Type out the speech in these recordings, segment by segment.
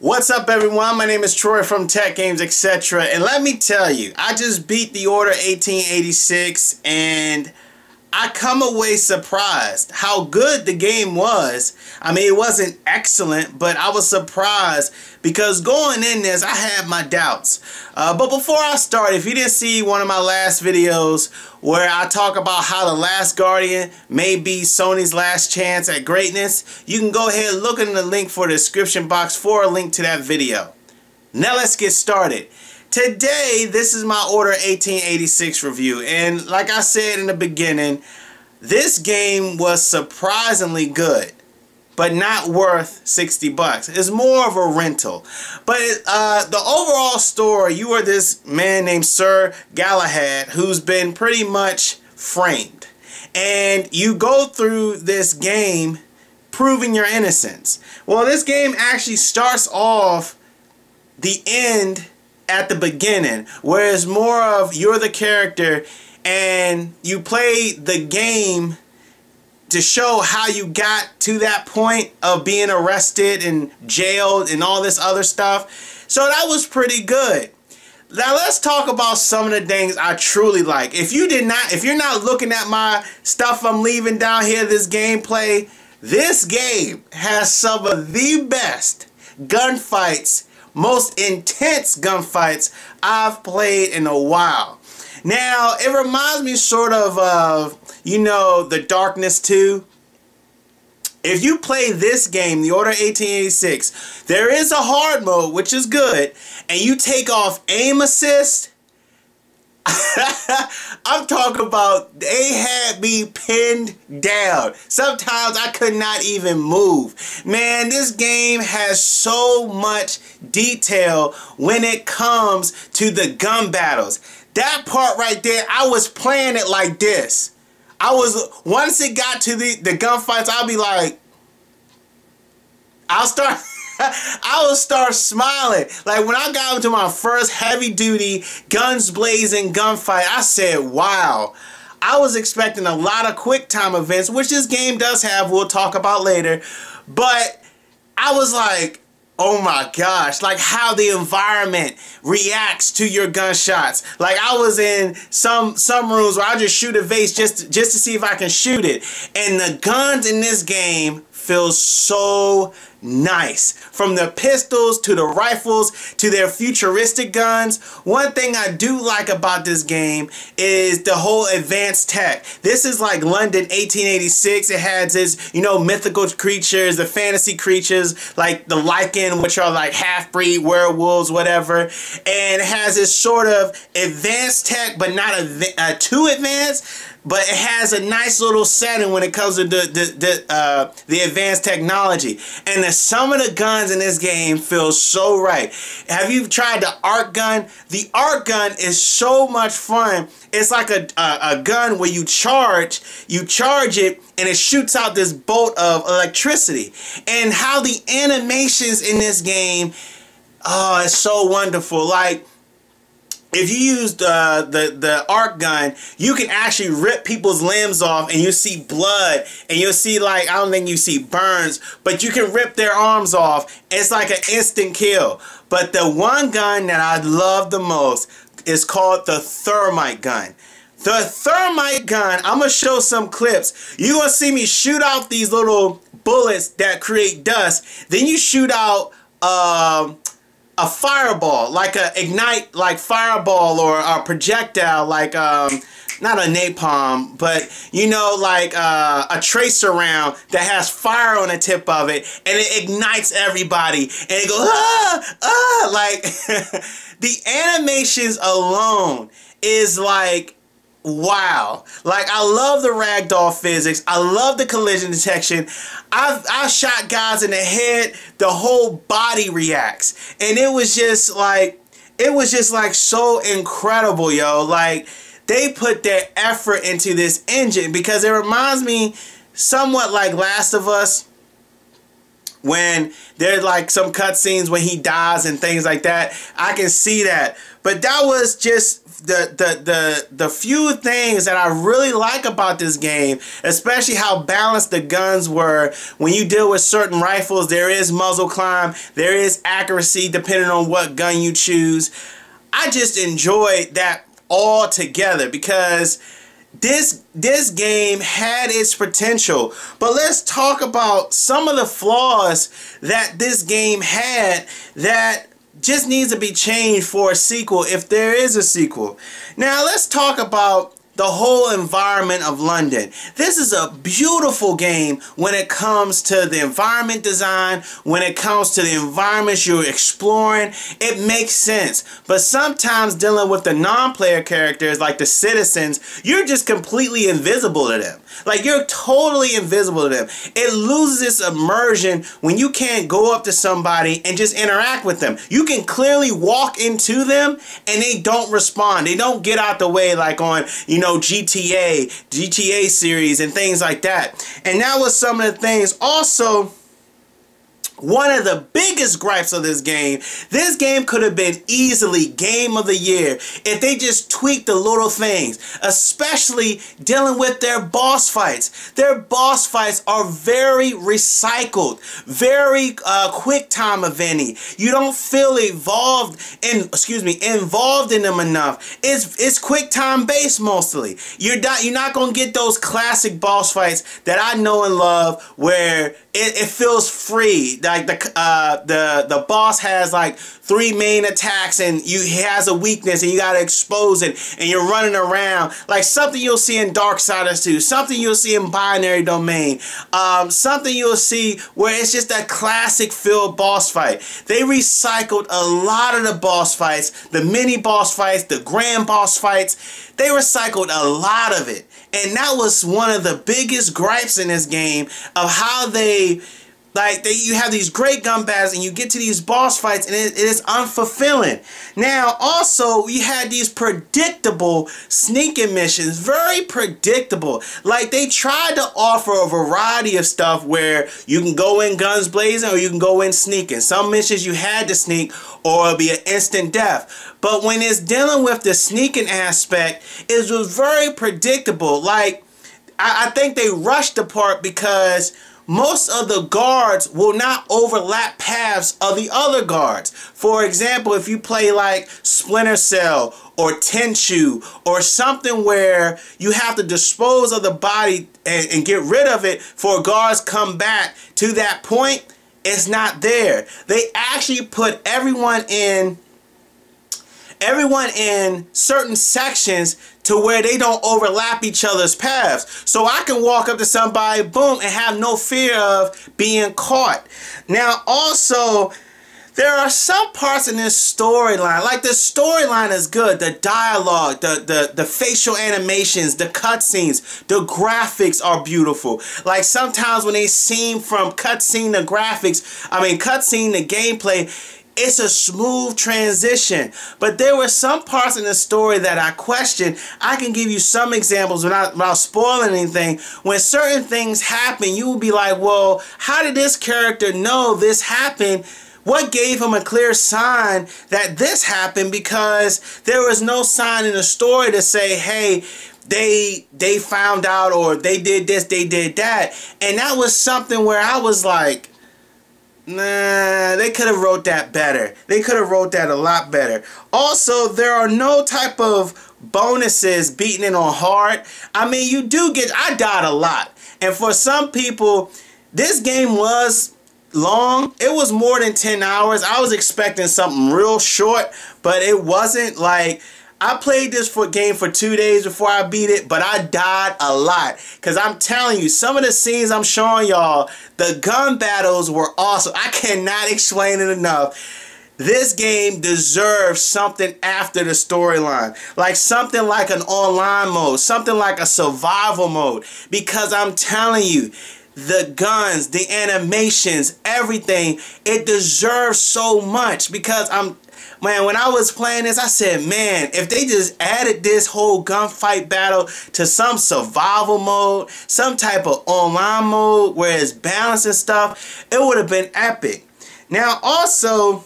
What's up, everyone? My name is Troy from TechGamesEtc, and let me tell you, I just beat the Order 1886 and I come away surprised how good the game was. I mean, it wasn't excellent, but I was surprised because going in this, I had my doubts. But before I start, if you didn't see one of my last videos where I talk about how The Last Guardian may be Sony's last chance at greatness, you can go ahead and look in the link for the description box for a link to that video. Now let's get started. Today, this is my Order 1886 review, and like I said in the beginning, this game was surprisingly good, but not worth 60 bucks. It's more of a rental. But the overall story, you are this man named Sir Galahad who's been pretty much framed, and you go through this game proving your innocence. Well, this game actually starts off the end at the beginning, where it's more of you're the character and you play the game to show how you got to that point of being arrested and jailed and all this other stuff. So that was pretty good. Now let's talk about some of the things I truly like. If you're not looking at my stuff I'm leaving down here, this gameplay, this game has some of the best gunfights, most intense gunfights I've played in a while. Now, it reminds me sort of you know, The Darkness 2. If you play this game, The Order 1886, there is a hard mode, which is good, and you take off aim assist. I'm talking about, they had me pinned down. Sometimes I could not even move. Man, this game has so much detail when it comes to the gun battles. That part right there, I was playing it like this. Once it got to the gunfights, I'll be like, I would start smiling. Like when I got into my first heavy duty guns blazing gunfight, I said, wow. I was expecting a lot of quick time events, which this game does have, we'll talk about later. But I was like, oh my gosh, like how the environment reacts to your gunshots. Like I was in some rooms where I just shoot a vase just to see if I can shoot it. And the guns in this game feel so nice. From the pistols to the rifles to their futuristic guns. One thing I do like about this game is the whole advanced tech. This is like London 1886. It has its, you know, mythical creatures, the fantasy creatures like the Lycan, which are like half-breed werewolves, whatever. And it has this sort of advanced tech, but not too advanced. But it has a nice little setting when it comes to the advanced technology. And some of the guns in this game feel so right. Have you tried the arc gun? The arc gun is so much fun. It's like a gun where you charge it, and it shoots out this bolt of electricity. And how the animations in this game, oh, it's so wonderful. Like, if you use the arc gun, you can actually rip people's limbs off and you see blood and you'll see, like, I don't think you see burns, but you can rip their arms off. It's like an instant kill. But the one gun that I love the most is called the thermite gun. The thermite gun, I'm going to show some clips. You're going to see me shoot out these little bullets that create dust. Then you shoot out a fireball, like a ignite, like fireball, or a projectile, like not a napalm, but you know, like a tracer round that has fire on the tip of it, and it ignites everybody, and it goes like the animations alone is like, wow. Like, I love the ragdoll physics. I love the collision detection. I've shot guys in the head, the whole body reacts. And it was just like so incredible, yo. Like, they put their effort into this engine because it reminds me somewhat like Last of Us, when there's like some cutscenes when he dies and things like that. I can see that. But that was just the few things that I really like about this game, especially how balanced the guns were. When you deal with certain rifles, there is muzzle climb, there is accuracy depending on what gun you choose. I just enjoyed that all together because this game had its potential. But let's talk about some of the flaws that this game had that just needs to be changed for a sequel, if there is a sequel. Now let's talk about the whole environment of London. This is a beautiful game when it comes to the environment design, when it comes to the environments you're exploring. It makes sense. But sometimes dealing with the non-player characters, like the citizens, you're just completely invisible to them. Like, you're totally invisible to them. It loses its immersion when you can't go up to somebody and just interact with them. You can clearly walk into them and they don't respond. They don't get out the way like on, you know, GTA series and things like that. And that was some of the things. Also, one of the biggest gripes of this game could have been easily Game of the Year if they just tweaked the little things, especially dealing with their boss fights. Their boss fights are very recycled, very quick time eventy. You don't feel involved in them enough. It's quick time based mostly. You're not gonna get those classic boss fights that I know and love where it feels free. Like the boss has like 3 main attacks and he has a weakness and you gotta expose it and you're running around. Like something you'll see in Darksiders 2, something you'll see in Binary Domain, something you'll see where it's just a classic filled boss fight. They recycled a lot of the boss fights, the mini boss fights, the grand boss fights. They recycled a lot of it. And that was one of the biggest gripes in this game of how you have these great gun battles and you get to these boss fights and it is unfulfilling. Now also you had these predictable sneaking missions, very predictable. Like they tried to offer a variety of stuff where you can go in guns blazing or you can go in sneaking. Some missions you had to sneak or it'll be an instant death. But when it's dealing with the sneaking aspect, it was very predictable. Like I think they rushed the part because most of the guards will not overlap paths of the other guards. For example, if you play like Splinter Cell or Tenchu or something where you have to dispose of the body and get rid of it for guards come back to that point, it's not there. They actually put everyone in certain sections to where they don't overlap each other's paths. So I can walk up to somebody, boom, and have no fear of being caught. Now also, there are some parts in this storyline, like the storyline is good, the dialogue, the facial animations, the cutscenes, the graphics are beautiful. Like sometimes when they seem from cutscene to graphics, cutscene to gameplay, it's a smooth transition. But there were some parts in the story that I questioned. I can give you some examples without spoiling anything. When certain things happen, you will be like, well, how did this character know this happened? What gave him a clear sign that this happened? Because there was no sign in the story to say, hey, they found out or they did this, they did that. And that was something where I was like, nah, they could have wrote that better. They could have wrote that a lot better. Also, there are no type of bonuses beating it on hard. You do get, I died a lot. And for some people, this game was long. It was more than 10 hours. I was expecting something real short, but it wasn't. Like, I played this game for 2 days before I beat it, but I died a lot. Because I'm telling you, some of the scenes I'm showing y'all, the gun battles were awesome. I cannot explain it enough. This game deserves something after the storyline. Like something like an online mode, something like a survival mode. Because I'm telling you, the guns, the animations, everything, it deserves so much. Because Man, when I was playing this, I said, man, if they just added this whole gunfight battle to some survival mode, some type of online mode where it's balanced and stuff, it would have been epic. Now, also,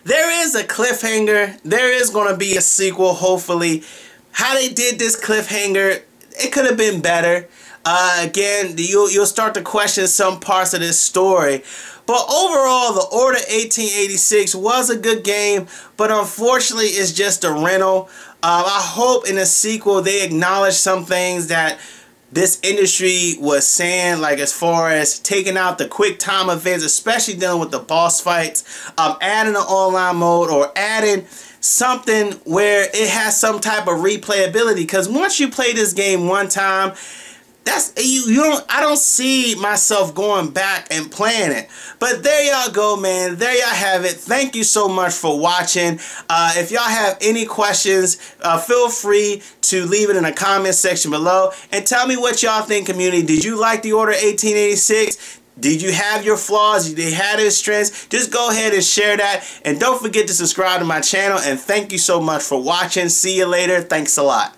there is a cliffhanger. There is going to be a sequel, hopefully. How they did this cliffhanger, it could have been better. Again, you'll start to question some parts of this story. But overall, the Order 1886 was a good game, but unfortunately, it's just a rental. I hope in the sequel they acknowledge some things that this industry was saying, like as far as taking out the quick time events, especially dealing with the boss fights, adding an online mode or adding something where it has some type of replayability. Because once you play this game one time, I don't see myself going back and playing it. But there y'all go, man. There y'all have it. Thank you so much for watching. If y'all have any questions, feel free to leave it in the comment section below and tell me what y'all think, community. Did you like the Order 1886? Did you have your flaws? Did you have its strengths? Just go ahead and share that. And don't forget to subscribe to my channel. And thank you so much for watching. See you later. Thanks a lot.